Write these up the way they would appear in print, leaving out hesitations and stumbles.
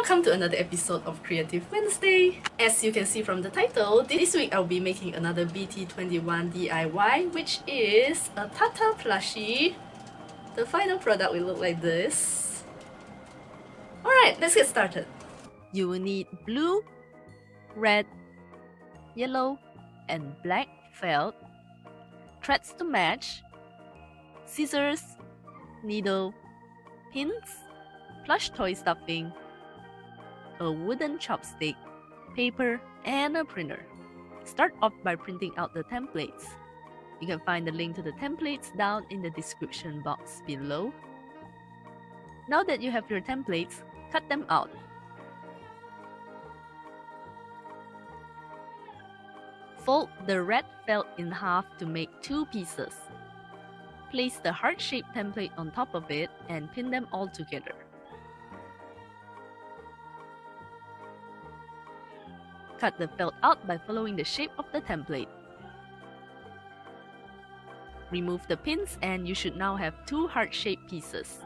Welcome to another episode of Creative Wednesday. As you can see from the title, this week I'll be making another Bt21 DIY, which is a Tata Plushie. The final product will look like this. Alright, let's get started. You will need blue, red, yellow, and black felt, threads to match, scissors, needle, pins, plush toy stuffing, a wooden chopstick, paper, and a printer. Start off by printing out the templates. You can find the link to the templates down in the description box below. Now that you have your templates, cut them out. Fold the red felt in half to make 2 pieces. Place the heart-shaped template on top of it and pin them all together. Cut the felt out by following the shape of the template. Remove the pins and you should now have 2 heart-shaped pieces.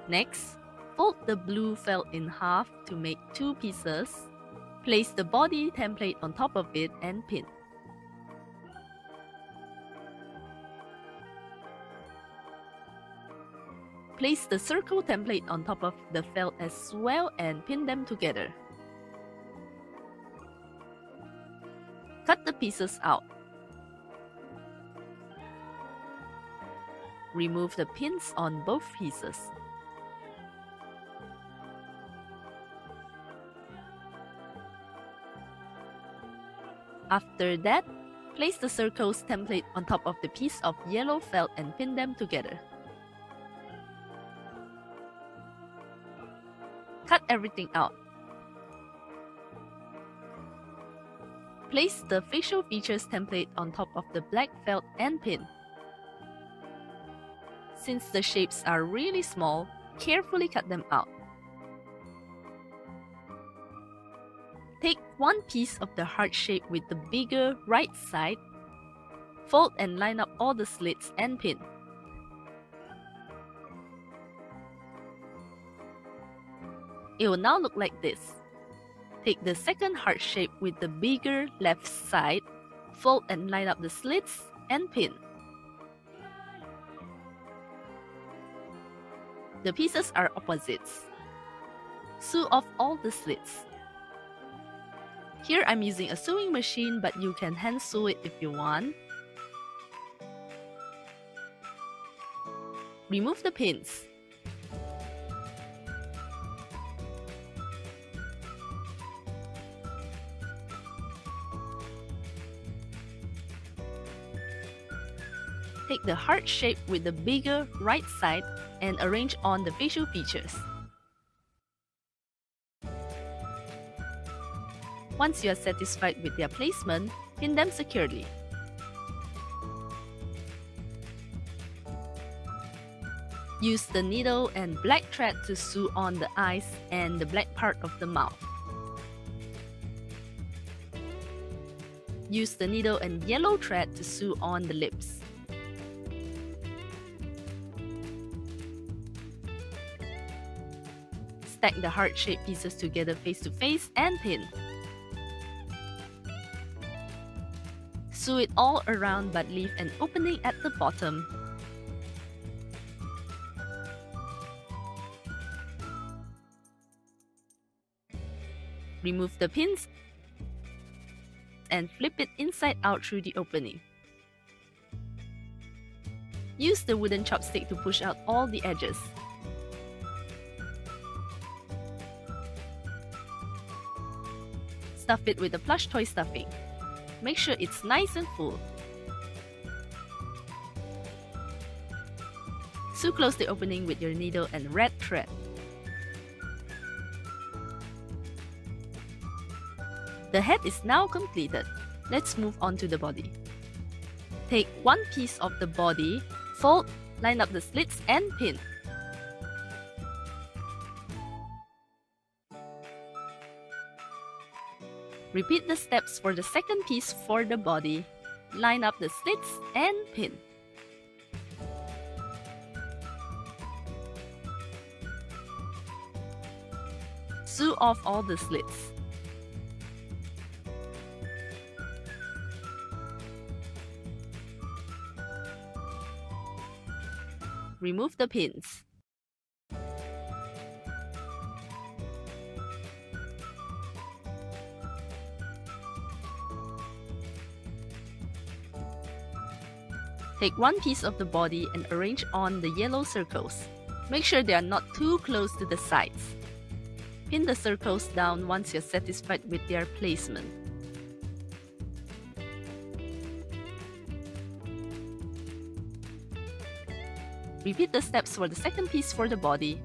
Next, fold the blue felt in half to make 2 pieces. Place the body template on top of it and pin. Place the circle template on top of the felt as well and pin them together. Cut the pieces out. Remove the pins on both pieces. After that, place the circles template on top of the piece of yellow felt and pin them together. Cut everything out. Place the facial features template on top of the black felt and pin. Since the shapes are really small, carefully cut them out. Take one piece of the heart shape with the bigger right side, fold and line up all the slits and pin. It will now look like this. Take the second heart shape with the bigger left side, fold and line up the slits and pin. The pieces are opposites. Sew off all the slits. Here I'm using a sewing machine, but you can hand sew it if you want. Remove the pins. Take the heart shape with the bigger right side and arrange on the facial features. Once you are satisfied with their placement, pin them securely. Use the needle and black thread to sew on the eyes and the black part of the mouth. Use the needle and yellow thread to sew on the lips. Stack the heart-shaped pieces together face to face and pin. Sew it all around but leave an opening at the bottom. Remove the pins and flip it inside out through the opening. Use the wooden chopstick to push out all the edges. Stuff it with the plush toy stuffing. Make sure it's nice and full. Sew close the opening with your needle and red thread. The head is now completed. Let's move on to the body. Take one piece of the body, fold, line up the slits and pin. Repeat the steps for the second piece for the body. Line up the slits and pin. Sew off all the slits. Remove the pins. Take one piece of the body and arrange on the yellow circles. Make sure they are not too close to the sides. Pin the circles down once you're satisfied with their placement. Repeat the steps for the second piece for the body.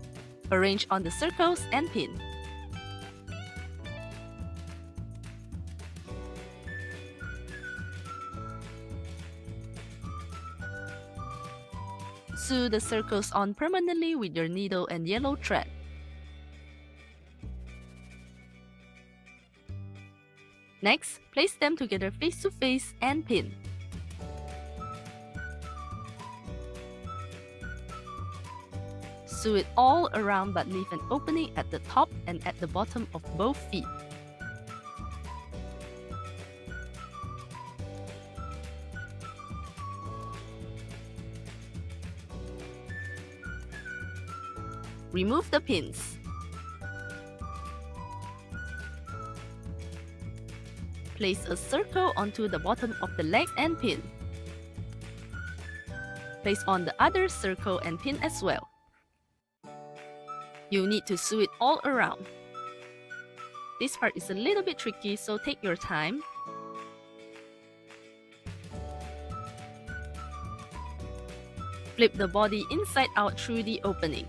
Arrange on the circles and pin. Sew the circles on permanently with your needle and yellow thread. Next, place them together face to face and pin. Sew it all around but leave an opening at the top and at the bottom of both feet. Remove the pins. Place a circle onto the bottom of the leg and pin. Place on the other circle and pin as well. You need to sew it all around. This part is a little bit tricky, so take your time. Flip the body inside out through the opening.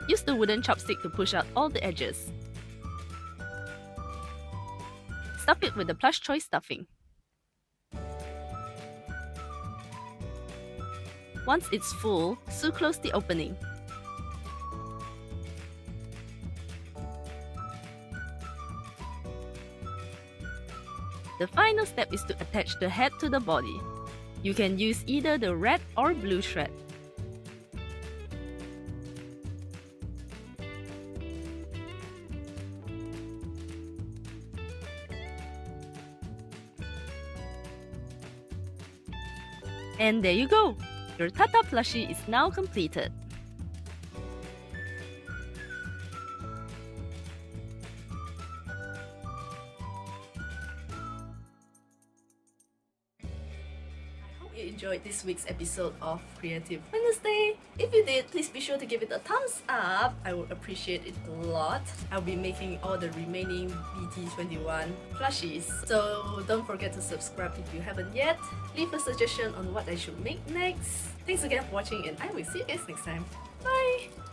Use the wooden chopstick to push out all the edges. Stuff it with the plush toy stuffing. Once it's full, sew close the opening. The final step is to attach the head to the body. You can use either the red or blue thread. And there you go! Your Tata plushie is now completed. I hope you enjoyed this week's episode of Creative Wednesday. If you did, please be sure to give it a thumbs up. I would appreciate it a lot. I'll be making all the remaining Bt21 plushies. So don't forget to subscribe if you haven't yet. Leave a suggestion on what I should make next. Thanks again for watching and I will see you guys next time. Bye!